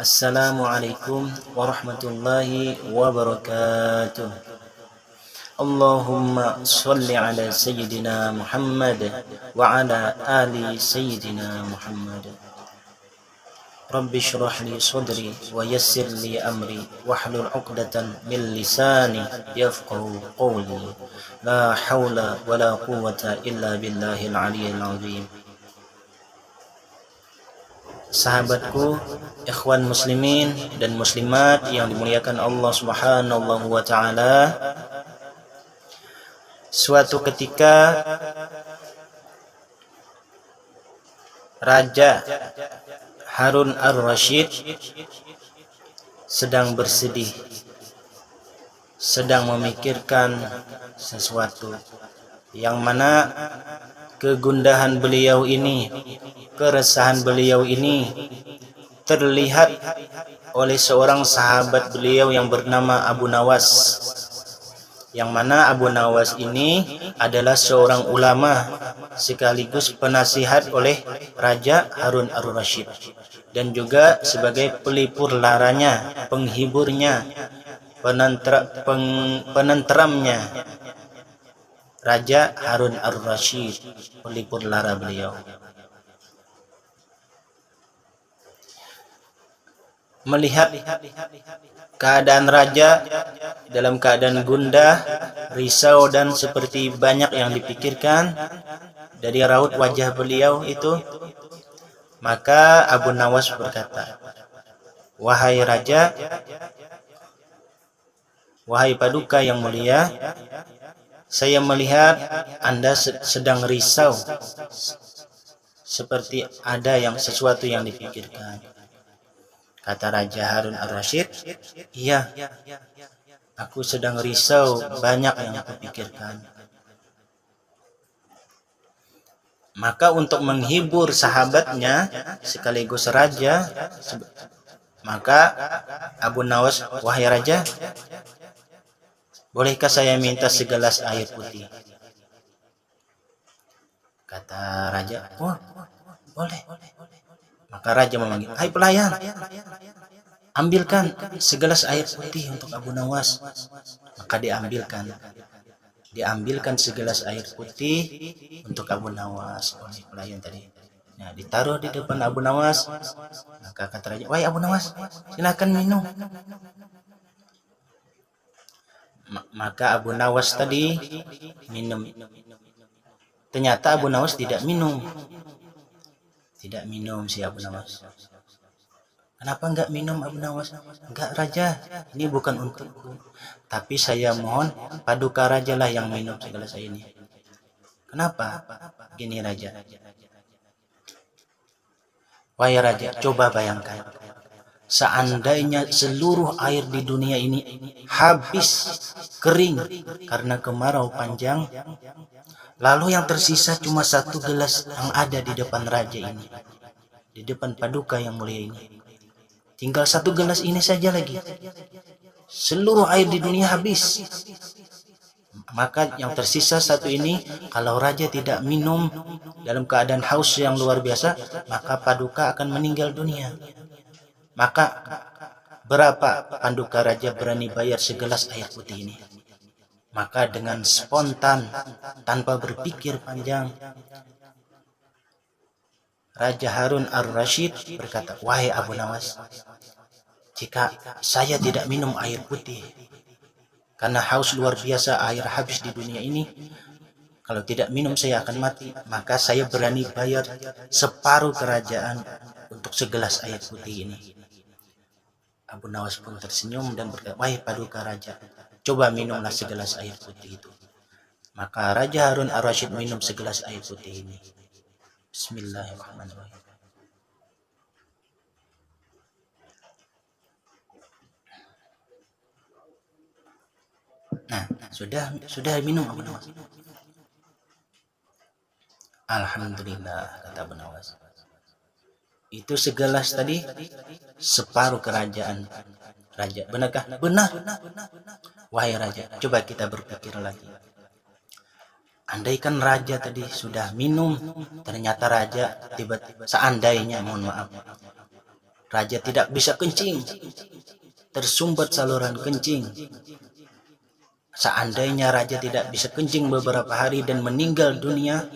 Assalamualaikum warahmatullahi wabarakatuh. Allahumma salli ala Sayyidina Muhammad wa ala ali Sayyidina Muhammad. Rabbi shrah li sadri wa yassir li amri wahlul 'uqdatan min lisani yafqahu qawli. La haula wa la quwwata illa billahil 'aliyyil 'azim. Sahabatku, ikhwan muslimin dan muslimat yang dimuliakan Allah Subhanahu wa taala. Suatu ketika Raja Harun ar-Rasyid sedang bersedih, sedang memikirkan sesuatu yang mana kegundahan beliau ini, keresahan beliau ini terlihat oleh seorang sahabat beliau yang bernama Abu Nawas, yang mana Abu Nawas ini adalah seorang ulama sekaligus penasihat oleh Raja Harun ar-Rasyid, dan juga sebagai pelipur laranya, penghiburnya, penenteramnya Raja Harun ar-Rasyid, pelipur lara beliau. Melihat keadaan raja dalam keadaan gundah, risau, dan seperti banyak yang dipikirkan dari raut wajah beliau itu, maka Abu Nawas berkata, "Wahai raja, wahai paduka yang mulia, saya melihat Anda sedang risau, seperti ada sesuatu yang dipikirkan." Kata Raja Harun ar-Rasyid, "Iya, aku sedang risau, banyak yang aku pikirkan." Maka untuk menghibur sahabatnya sekaligus raja, maka Abu Nawas, "Wahai raja, bolehkah saya minta segelas air putih?" Kata raja, "Oh, boleh." Maka raja memanggil, "Hai pelayan, ambilkan segelas air putih untuk Abu Nawas." Maka diambilkan segelas air putih untuk Abu Nawas oleh pelayan tadi. Nah, ditaruh di depan Abu Nawas. Maka kata raja, "Wahai Abu Nawas, silakan minum." Maka Abu Nawas tadi minum. Ternyata Abu Nawas tidak minum. Tidak minum si Abu Nawas. "Kenapa enggak minum Abu Nawas?" "Enggak raja, ini bukan untukku. Tapi saya mohon paduka raja lah yang minum segelas air ini." "Kenapa?" "Gini raja. Wahai raja, coba bayangkan. Seandainya seluruh air di dunia ini habis kering karena kemarau panjang, lalu yang tersisa cuma satu gelas yang ada di depan raja ini, di depan paduka yang mulia ini. Tinggal satu gelas ini saja lagi. Seluruh air di dunia habis. Maka yang tersisa satu ini, kalau raja tidak minum dalam keadaan haus yang luar biasa, maka paduka akan meninggal dunia. Maka berapa paduka raja berani bayar segelas air putih ini?" Maka dengan spontan, tanpa berpikir panjang, Raja Harun ar-Rasyid berkata, "Wahai Abu Nawas, jika saya tidak minum air putih karena haus luar biasa, air habis di dunia ini, kalau tidak minum saya akan mati, maka saya berani bayar separuh kerajaan untuk segelas air putih ini." Abu Nawas pun tersenyum dan berkata, "Wahai paduka raja, coba minumlah segelas air putih itu." Maka Raja Harun ar-Rasyid minum segelas air putih ini. Bismillahirrahmanirrahim. Nah, sudah minum Abu Nawas. "Alhamdulillah," kata Abu Nawas. "Itu segelas tadi separuh kerajaan raja. Benarkah?" "Benar." "Wahai raja, coba kita berpikir lagi. Andaikan raja tadi sudah minum, ternyata raja tiba-tiba, seandainya, mohon maaf, Raja tidak bisa kencing, tersumbat saluran kencing. Seandainya raja tidak bisa kencing beberapa hari dan meninggal dunia,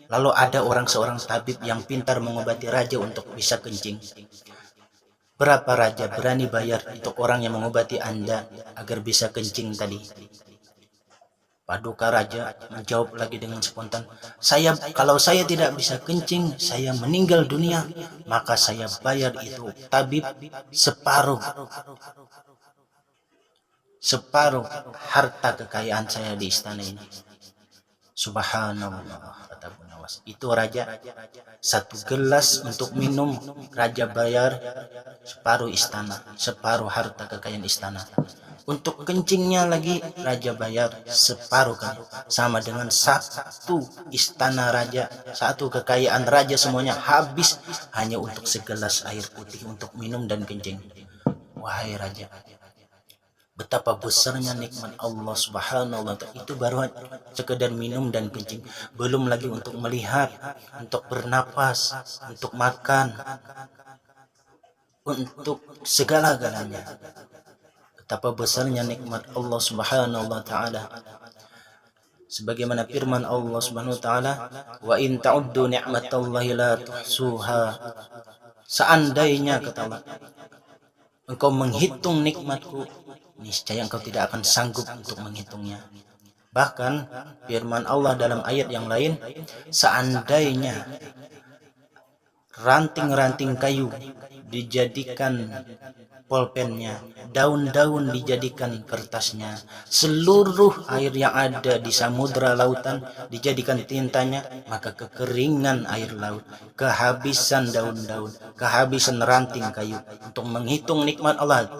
lalu ada seorang tabib yang pintar mengobati raja untuk bisa kencing. Berapa raja berani bayar untuk orang yang mengobati Anda agar bisa kencing tadi? Paduka raja menjawab lagi dengan spontan, kalau saya tidak bisa kencing, saya meninggal dunia, maka saya bayar itu tabib separuh harta kekayaan saya di istana ini. Subhanallah, kata Bu Nawas. Itu raja, satu gelas untuk minum, raja bayar separuh istana, separuh harta kekayaan istana. Untuk kencingnya lagi raja bayar separuh kali, sama dengan satu istana raja, satu kekayaan raja semuanya habis hanya untuk segelas air putih untuk minum dan kencing. Wahai raja, betapa besarnya nikmat Allah Subhanahu wa Ta'ala. Itu baru sekedar minum dan kencing, belum lagi untuk melihat, untuk bernapas, untuk makan, untuk segala-galanya. Betapa besarnya nikmat Allah Subhanahu wa Ta'ala. Sebagaimana firman Allah Subhanahu wa Ta'ala, wa in ta'uddu ni'matallahi la tuhsuha. Seandainya, kata Allah, engkau menghitung nikmatku, niscaya engkau tidak akan sanggup untuk menghitungnya. Bahkan firman Allah dalam ayat yang lain, seandainya ranting-ranting kayu dijadikan pulpennya, daun-daun dijadikan kertasnya, seluruh air yang ada di samudra lautan dijadikan tintanya, maka kekeringan air laut, kehabisan daun-daun, kehabisan ranting kayu untuk menghitung nikmat Allah,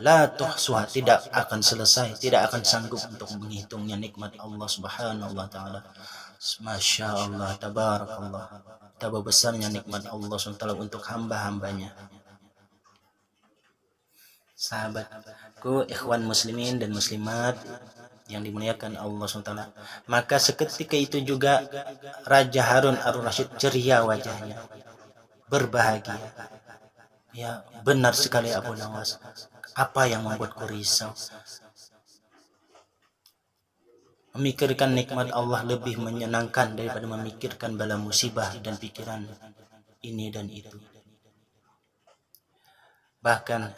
la tuhsuha, tidak akan selesai, tidak akan sanggup untuk menghitungnya nikmat Allah Subhanahu wa Ta'ala. Masya Allah, tabarakallah. Betapa besarnya nikmat Allah SWT untuk hamba-hambanya. Sahabatku, ikhwan muslimin dan muslimat yang dimuliakan Allah SWT. Maka seketika itu juga Raja Harun ar-Rasyid ceria wajahnya, berbahagia. Ya, benar sekali Abu Nawas. Apa yang membuatku risau? Memikirkan nikmat Allah lebih menyenangkan daripada memikirkan bala musibah dan pikiran ini dan itu. Bahkan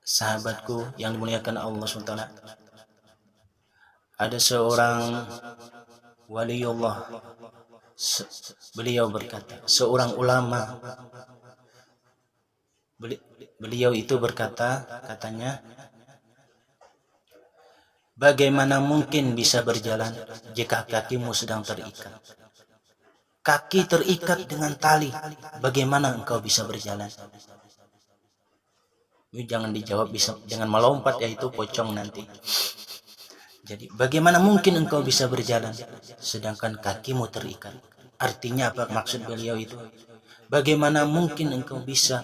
sahabatku yang dimuliakan Allah SWT, ada seorang waliullah, beliau berkata, seorang ulama, beliau itu berkata, katanya, bagaimana mungkin bisa berjalan jika kakimu sedang terikat? Kaki terikat dengan tali, bagaimana engkau bisa berjalan? Jangan dijawab bisa dengan melompat, yaitu pocong nanti. Jadi bagaimana mungkin engkau bisa berjalan sedangkan kakimu terikat? Artinya apa maksud beliau itu? Bagaimana mungkin engkau bisa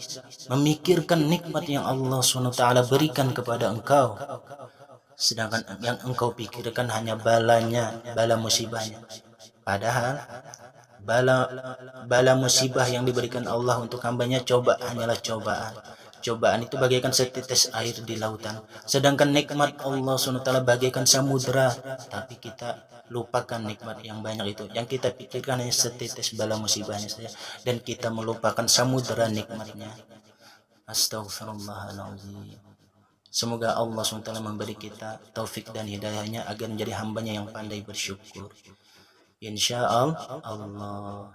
memikirkan nikmat yang Allah SWT berikan kepada engkau, sedangkan yang engkau pikirkan hanya balanya, bala musibahnya. Padahal bala musibah yang diberikan Allah untuk hambanya hanyalah cobaan. Cobaan itu bagaikan setetes air di lautan, sedangkan nikmat Allah SWT bagaikan samudra. Tapi kita lupakan nikmat yang banyak itu, yang kita pikirkan hanya setetes bala musibahnya saja, dan kita melupakan samudra nikmatnya. Astaghfirullahaladzim. Semoga Allah SWT memberi kita taufik dan hidayahnya agar menjadi hambanya yang pandai bersyukur, insya Allah.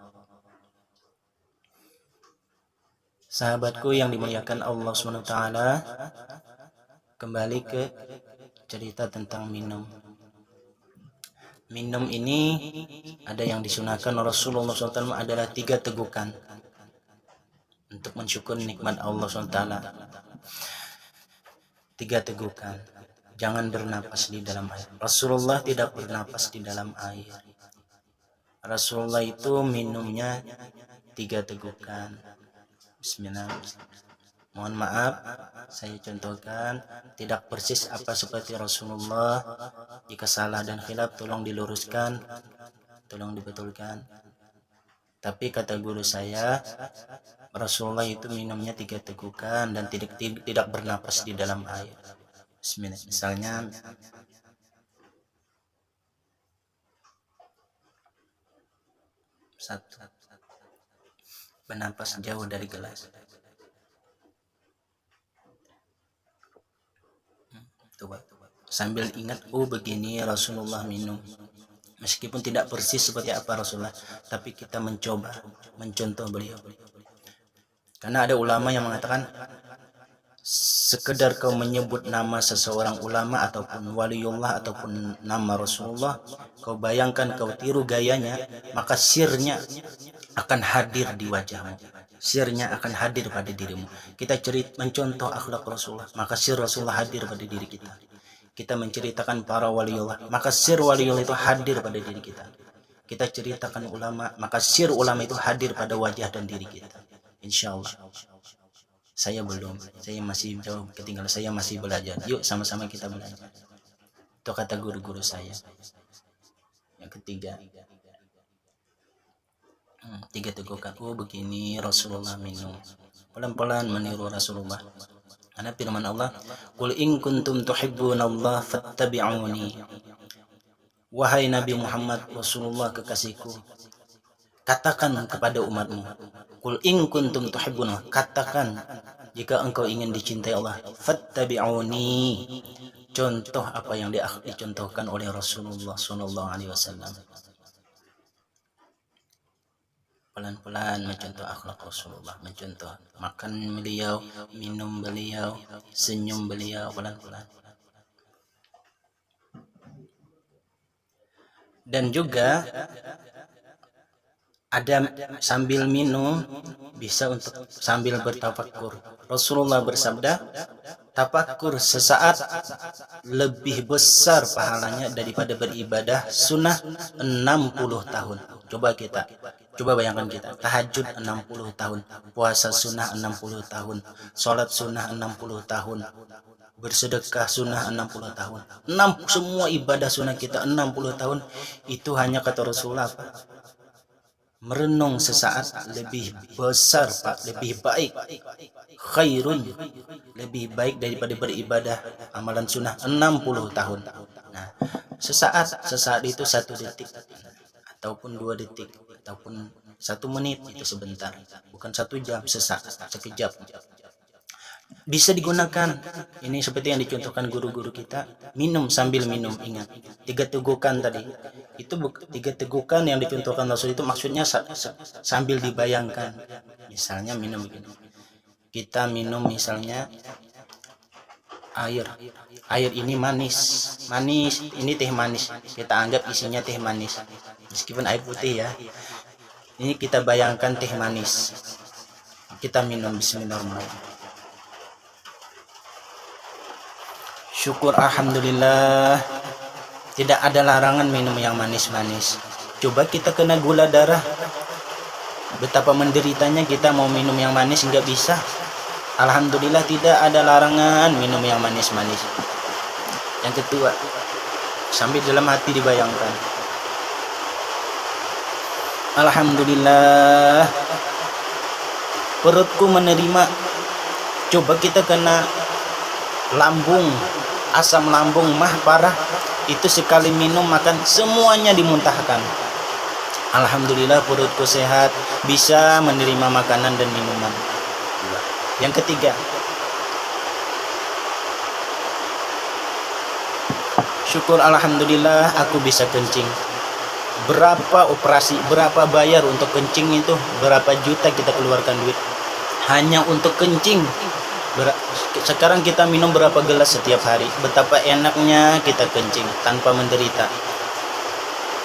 Sahabatku yang dimuliakan Allah SWT, kembali ke cerita tentang minum. Minum ini ada yang disunahkan Rasulullah SAW adalah 3 tegukan untuk mensyukuri nikmat Allah SWT. 3 tegukan. Jangan bernapas di dalam air. Rasulullah tidak bernapas di dalam air. Rasulullah itu minumnya 3 tegukan. Bismillah. Mohon maaf, saya contohkan tidak persis apa seperti Rasulullah. Jika salah dan khilaf tolong diluruskan, tolong dibetulkan. Tapi kata guru saya, Rasulullah itu minumnya 3 tegukan dan tidak bernapas di dalam air. Bismillah. Misalnya satu, bernapas jauh dari gelas. Coba sambil ingat, oh begini Rasulullah minum. Meskipun tidak persis seperti apa Rasulullah, tapi kita mencontoh beliau. Karena ada ulama yang mengatakan, sekedar kau menyebut nama seseorang ulama ataupun waliullah ataupun nama Rasulullah, kau bayangkan, kau tiru gayanya, maka sirnya akan hadir di wajahmu, sirnya akan hadir pada dirimu. Kita mencontoh akhlak Rasulullah, maka sir Rasulullah hadir pada diri kita. Kita menceritakan para waliullah, maka sir waliullah itu hadir pada diri kita. Kita ceritakan ulama, maka sir ulama itu hadir pada wajah dan diri kita. Insya Allah. Saya masih jauh ketinggalan, saya masih belajar. Yuk sama-sama kita belajar. Itu kata guru-guru saya. Yang ketiga, 3 tegukan. Oh begini Rasulullah minum. Pelan-pelan meniru Rasulullah. Karena firman Allah, "Qul in kuntum tuhibbunallaha fattabi'uni." Wahai Nabi Muhammad Rasulullah kekasihku, katakan kepada umatmu, "Qul in kuntum tuhibbuna," katakan jika engkau ingin dicintai Allah, fattabi'uni. Contoh apa yang dicontohkan oleh Rasulullah sallallahu alaihi wasallam. Pelan-pelan mencontoh akhlak Rasulullah, mencontoh makan beliau, minum beliau, senyum beliau, pelan-pelan. Dan juga ada sambil minum bisa untuk sambil bertafakur. Rasulullah bersabda, tafakur sesaat lebih besar pahalanya daripada beribadah sunnah 60 tahun. Coba bayangkan kita, tahajud 60 tahun, puasa sunnah 60 tahun, sholat sunnah 60 tahun, bersedekah sunnah 60 tahun. Semua ibadah sunnah kita 60 tahun. Itu hanya kata Rasulullah, merenung sesaat lebih besar, Pak, lebih baik, khairun, lebih baik daripada beribadah amalan sunnah 60 tahun. Nah, sesaat itu 1 detik ataupun 2 detik ataupun 1 menit, itu sebentar, bukan 1 jam, sekejap. Bisa digunakan ini seperti yang dicontohkan guru-guru kita, minum sambil minum. Ingat 3 tegukan tadi, itu 3 tegukan yang dicontohkan Rasul itu maksudnya sambil dibayangkan. Misalnya minum begini, kita minum misalnya air ini manis, ini teh manis, kita anggap isinya teh manis meskipun air putih ya. Ini kita bayangkan teh manis, kita minum. Bismillahirrahmanirrahim. Syukur alhamdulillah, tidak ada larangan minum yang manis-manis. Coba kita kena gula darah, betapa menderitanya kita mau minum yang manis nggak bisa. Alhamdulillah tidak ada larangan minum yang manis-manis. Yang kedua, sambil dalam hati dibayangkan, alhamdulillah perutku menerima. Coba kita kena lambung, asam lambung mah parah, itu sekali minum makan semuanya dimuntahkan. Alhamdulillah perutku sehat, bisa menerima makanan dan minuman. Yang ketiga, syukur alhamdulillah aku bisa kencing. Berapa operasi, berapa bayar untuk kencing itu, berapa juta kita keluarkan duit hanya untuk kencing. Sekarang kita minum berapa gelas setiap hari, betapa enaknya kita kencing tanpa menderita.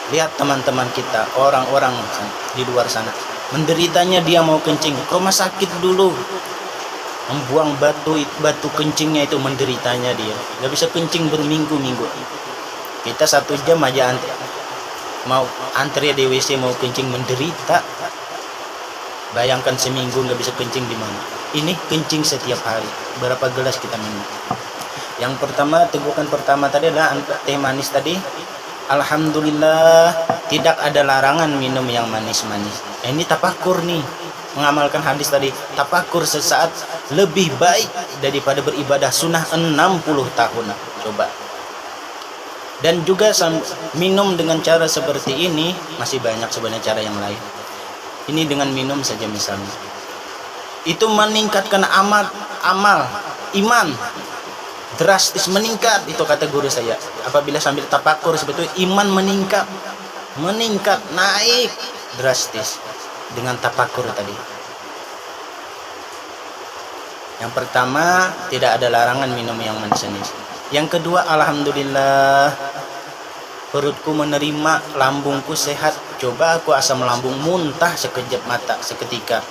Lihat teman-teman kita, orang-orang di luar sana, menderitanya dia mau kencing ke rumah sakit dulu, membuang batu kencingnya, itu menderitanya dia, nggak bisa kencing berminggu-minggu. Kita 1 jam aja mau antri di WC mau kencing menderita. Bayangkan seminggu nggak bisa kencing di mana. Ini kencing setiap hari, berapa gelas kita minum. Yang pertama, tegukan pertama tadi adalah teh manis tadi. Alhamdulillah tidak ada larangan minum yang manis-manis. Ini tafakur nih, mengamalkan hadis tadi. Tafakur sesaat lebih baik daripada beribadah sunnah 60 tahun. Coba. Dan juga minum dengan cara seperti ini, masih banyak sebenarnya cara yang lain. Ini dengan minum saja misalnya, itu meningkatkan amal iman drastis, meningkat. Itu kata guru saya, apabila sambil tafakur sebetulnya iman meningkat naik drastis dengan tafakur tadi. Yang pertama, tidak ada larangan minum yang manis. Yang kedua, alhamdulillah perutku menerima, lambungku sehat. Coba aku asam lambung, muntah sekejap mata, seketika.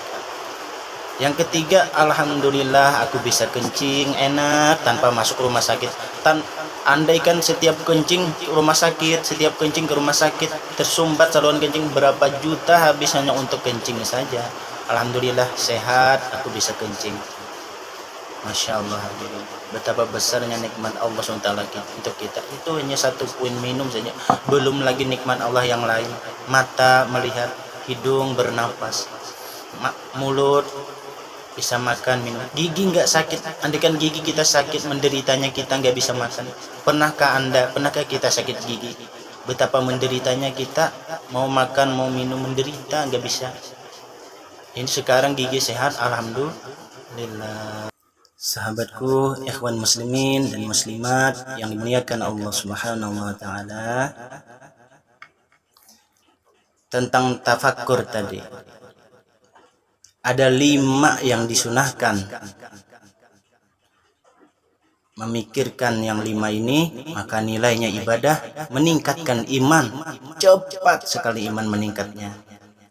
Yang ketiga, alhamdulillah aku bisa kencing enak tanpa masuk rumah sakit. Andaikan setiap kencing ke rumah sakit tersumbat saluran kencing, berapa juta habis hanya untuk kencing saja. Alhamdulillah sehat, aku bisa kencing. Masya Allah, betapa besarnya nikmat Allah SWT untuk kita. Itu hanya satu poin minum saja, belum lagi nikmat Allah yang lain. Mata melihat, hidung bernapas, mulut bisa makan, minum, gigi nggak sakit. Andaikan gigi kita sakit, menderitanya kita nggak bisa makan. Pernahkah kita sakit gigi? Betapa menderitanya kita, mau makan mau minum menderita, nggak bisa. Ini sekarang gigi sehat, alhamdulillah. Sahabatku, ikhwan muslimin dan muslimat yang dimuliakan Allah Subhanahu wa taala, tentang tafakkur tadi ada 5 yang disunahkan. Memikirkan yang 5 ini, maka nilainya ibadah, meningkatkan iman, cepat sekali iman meningkatnya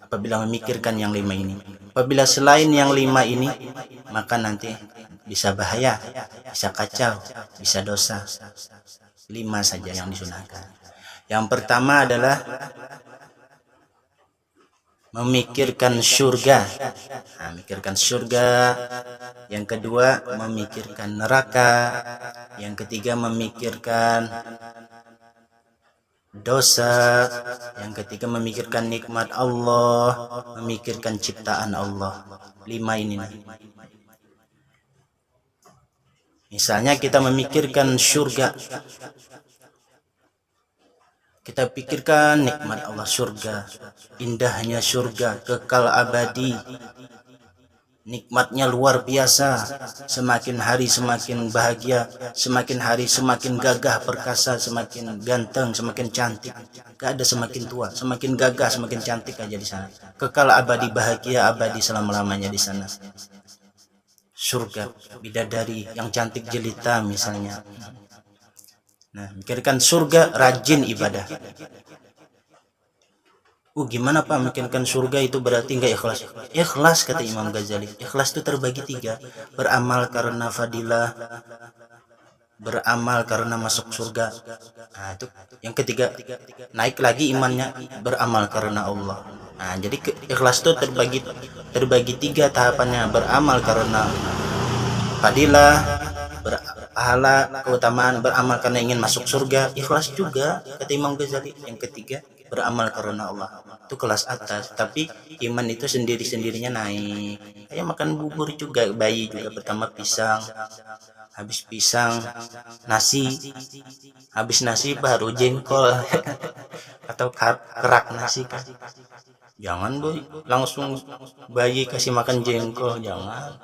apabila memikirkan yang 5 ini. Apabila selain yang 5 ini, maka nanti bisa bahaya, bisa kacau, bisa dosa. 5 saja yang disunahkan. Yang pertama adalah memikirkan surga. Memikirkan surga. Yang kedua, memikirkan neraka. Yang ketiga, memikirkan dosa. Yang ketiga, memikirkan nikmat Allah, memikirkan ciptaan Allah. 5 ini. Misalnya kita memikirkan surga, kita pikirkan nikmat Allah, surga, indahnya surga, kekal abadi, nikmatnya luar biasa. Semakin hari semakin bahagia, semakin hari semakin gagah perkasa, semakin ganteng, semakin cantik. Gak ada semakin tua, semakin gagah, semakin cantik aja di sana. Kekal abadi, bahagia abadi selama-lamanya di sana. Surga, bidadari yang cantik jelita misalnya. Nah, mikirkan surga, rajin ibadah. Gimana Pak mikirkan surga itu berarti nggak ikhlas? Ikhlas, kata Imam Ghazali. Ikhlas itu terbagi 3. Beramal karena fadilah, beramal karena masuk surga. Nah, itu yang ketiga, naik lagi imannya, beramal karena Allah. Nah, jadi ikhlas itu terbagi 3 tahapannya. Beramal karena fadilah, berpahala, keutamaan, beramal karena ingin masuk surga. Ikhlas juga, kata Imam Ghazali. Yang ketiga, beramal karena Allah. Itu kelas atas. Tapi iman itu sendiri-sendirinya naik. Kayak makan bubur juga, bayi juga pertama pisang, habis pisang nasi, habis nasi baru jengkol atau kerak nasi kan. Jangan boy, langsung bayi kasih makan jengkol, jangan.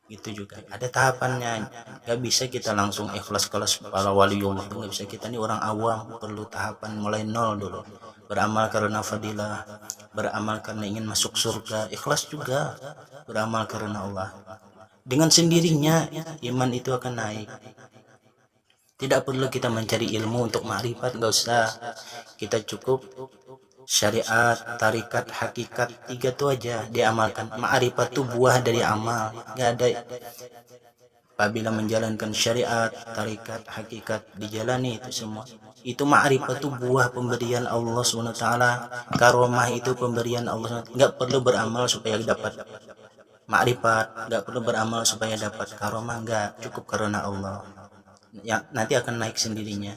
Gitu juga ada tahapannya. Gak bisa kita langsung ikhlas kelas para waliullah, gak bisa. Kita ini orang awam, perlu tahapan mulai nol dulu. Beramal karena fadilah, beramal karena ingin masuk surga, ikhlas juga. Beramal karena Allah, dengan sendirinya iman itu akan naik. Tidak perlu kita mencari ilmu untuk ma'rifat, gak usah. Kita cukup syariat, tarikat, hakikat, 3 itu aja diamalkan. Ma'rifat itu buah dari amal, nggak ada. Apabila menjalankan syariat, tarikat, hakikat, dijalani itu semua, itu ma'rifat itu buah pemberian Allah SWT. Karomah itu pemberian Allah SWT. Nggak perlu beramal supaya dapat ma'rifat, nggak perlu beramal supaya dapat karomah, nggak, cukup karena Allah ya, nanti akan naik sendirinya.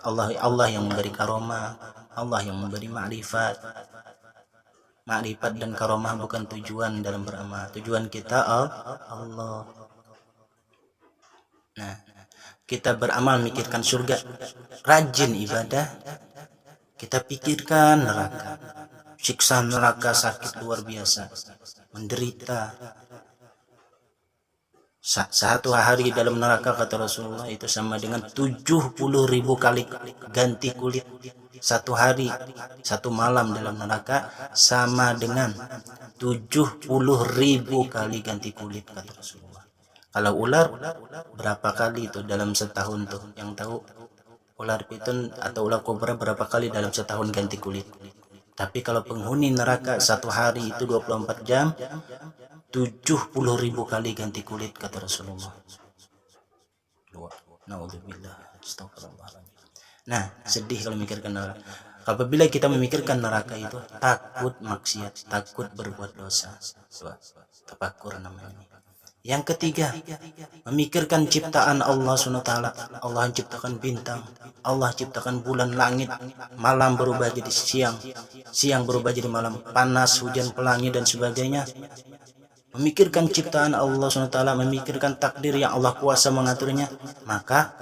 Allah yang memberi karomah, Allah yang memberi ma'rifat. Makrifat dan karomah bukan tujuan dalam beramal. Tujuan kita Allah. Nah, kita beramal mikirkan surga, rajin ibadah, kita pikirkan neraka. Siksa neraka sakit luar biasa, menderita. Satu hari dalam neraka, kata Rasulullah, itu sama dengan 70.000 kali ganti kulit. Satu hari, satu malam dalam neraka sama dengan 70.000 kali ganti kulit, kata Rasulullah. Kalau ular berapa kali itu dalam setahun tuh? Yang tahu ular piton atau ular kobra berapa kali dalam setahun ganti kulit? Tapi kalau penghuni neraka satu hari itu 24 jam 70.000 kali ganti kulit, kata Rasulullah. Naudzubillah, astagfirullahaladzim. Nah, sedih kalau memikirkan neraka. Apabila kita memikirkan neraka itu takut maksiat, takut berbuat dosa. Tafakur namanya. Yang ketiga, memikirkan ciptaan Allah SWT. Allah ciptakan bintang, Allah ciptakan bulan, langit, malam berubah jadi siang, siang berubah jadi malam, panas, hujan, pelangi dan sebagainya. Memikirkan ciptaan Allah SWT, memikirkan takdir yang Allah kuasa mengaturnya, maka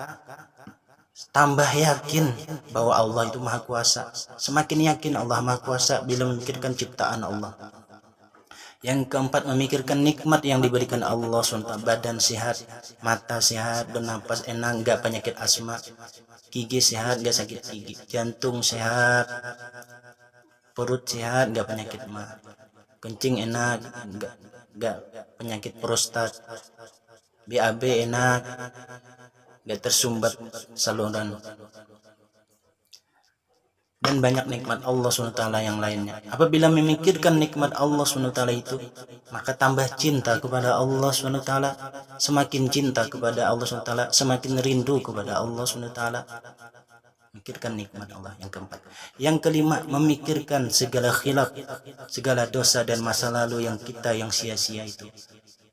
tambah yakin bahwa Allah itu maha kuasa. Semakin yakin Allah maha kuasa bila memikirkan ciptaan Allah. Yang keempat, memikirkan nikmat yang diberikan Allah SWT. Badan sehat, mata sehat, bernapas enak, gak penyakit asma, gigi sehat, gak sakit gigi, jantung sehat, perut sehat, gak penyakit mah, kencing enak, gak penyakit prostat, BAB enak, gak tersumbat saluran, dan banyak nikmat Allah SWT yang lainnya. Apabila memikirkan nikmat Allah SWT itu, maka tambah cinta kepada Allah SWT. Semakin cinta kepada Allah SWT, semakin rindu kepada Allah SWT. Memikirkan nikmat Allah. Yang keempat. Yang kelima, memikirkan segala khilaf, segala dosa dan masa lalu yang kita yang sia-sia itu.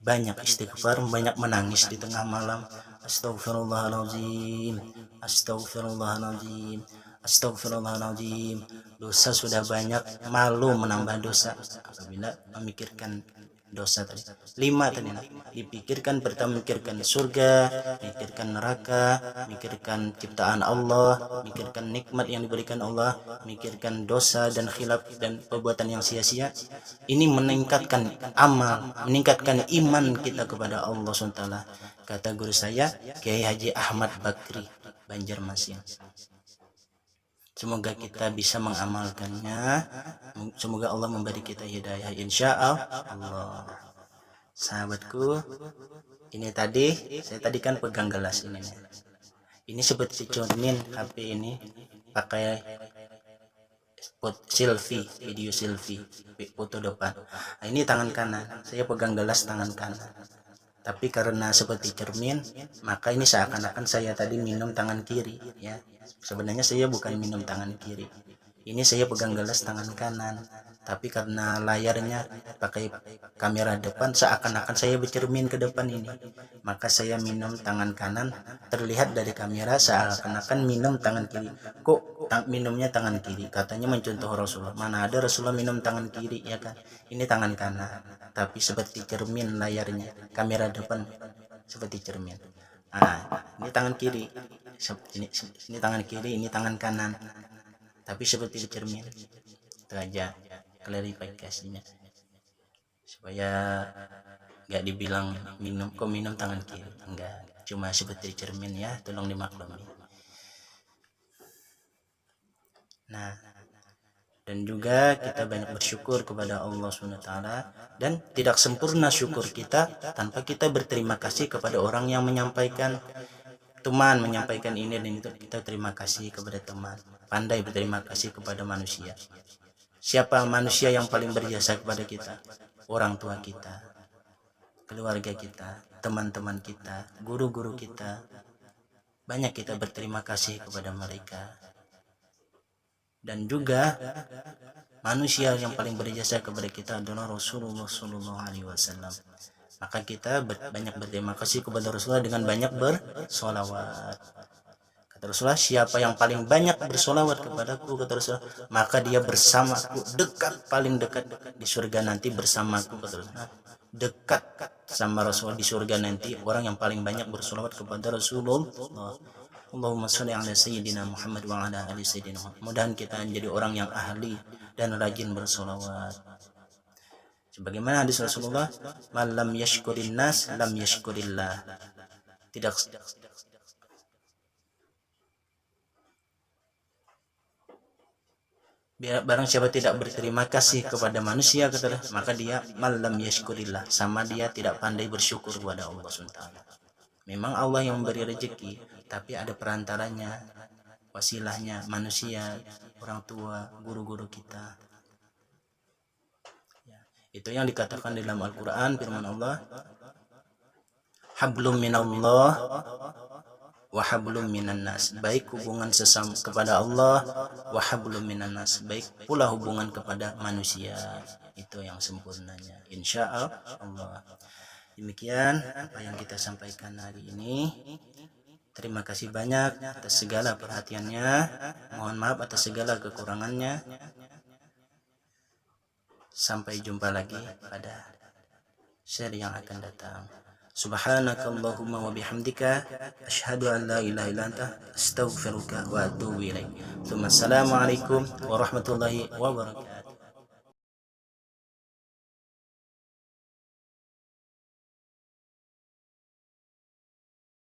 Banyak istighfar, banyak menangis di tengah malam. Astagfirullahaladzim, astagfirullahaladzim, astagfirullahaladzim. Dosa sudah banyak, malu menambah dosa apabila memikirkan dosa tadi. 5 tadi, dipikirkan. Pertama, memikirkan surga, memikirkan neraka, memikirkan ciptaan Allah, memikirkan nikmat yang diberikan Allah, memikirkan dosa dan khilaf dan perbuatan yang sia-sia. Ini meningkatkan amal, meningkatkan iman kita kepada Allah SWT. Kata guru saya, Kiai Haji Ahmad Bakri, Banjarmasin. Semoga kita bisa mengamalkannya. Semoga Allah memberi kita hidayah, insya Allah. Sahabatku, ini tadi saya tadi kan pegang gelas ini. Ini seperti cermin HP ini, pakai selfie, video selfie, foto depan. Nah, ini tangan kanan, saya pegang gelas tangan kanan. Tapi karena seperti cermin, maka ini seakan-akan saya tadi minum tangan kiri, ya. Sebenarnya saya bukan minum tangan kiri. Ini saya pegang gelas tangan kanan. Tapi karena layarnya pakai kamera depan, seakan-akan saya bercermin ke depan ini. Maka saya minum tangan kanan, terlihat dari kamera seakan-akan minum tangan kiri. Kok minumnya tangan kiri? Katanya mencontoh Rasulullah. Mana ada Rasulullah minum tangan kiri, ya kan? Ini tangan kanan. Tapi seperti cermin layarnya, kamera depan seperti cermin. Nah, ini tangan kiri, ini tangan kiri, ini tangan kanan, tapi seperti cermin. Itu aja klarifikasinya, supaya nggak dibilang kok minum tangan kiri. Enggak, cuma seperti cermin, ya, tolong dimaklumi. Nah, dan juga kita banyak bersyukur kepada Allah SWT, dan tidak sempurna syukur kita tanpa kita berterima kasih kepada orang yang menyampaikan. Teman menyampaikan ini dan itu, kita terima kasih kepada teman. Pandai berterima kasih kepada manusia. Siapa manusia yang paling berjasa kepada kita? Orang tua kita, keluarga kita, teman-teman kita, guru-guru kita. Banyak kita berterima kasih kepada mereka. Dan juga manusia yang paling berjasa kepada kita adalah Rasulullah SAW. Maka kita banyak berterima kasih kepada Rasulullah dengan banyak bersolawat. Kata Rasulullah, siapa yang paling banyak bersolawat kepadaku, kata Rasulullah, maka dia bersamaku, dekat, paling dekat di surga nanti bersamaku, kata Rasulullah. Dekat sama Rasulullah di surga nanti orang yang paling banyak bersolawat kepada Rasulullah. Allahumma sholli ala sayyidina Muhammad wa ala ali sayyidina Muhammad. Mudah-mudahan kita menjadi orang yang ahli dan rajin bersolawat. Sebagaimana hadis Rasulullah, "Man lam yashkurin nas lam yashkurillah." Tidak barang siapa tidak berterima kasih kepada manusia, kata, maka dia malam yashkurillah, sama dia tidak pandai bersyukur kepada Allah SWT. Memang Allah yang memberi rezeki, tapi ada perantaranya, wasilahnya manusia, orang tua, guru-guru kita. Itu yang dikatakan dalam Al-Quran, firman Allah, hablum minallah wa hablum minan nas, baik hubungan sesama kepada Allah, wa hablum minan nas, baik pula hubungan kepada manusia, itu yang sempurnanya, insya Allah. Demikian apa yang kita sampaikan hari ini. Terima kasih banyak atas segala perhatiannya, mohon maaf atas segala kekurangannya. Sampai jumpa lagi pada seri yang akan datang. Subhanakallahumma wa bihamdika asyhadu an la ilaha illa anta astaghfiruka wa atubu ilaik. Assalamualaikum warahmatullahi wabarakatuh.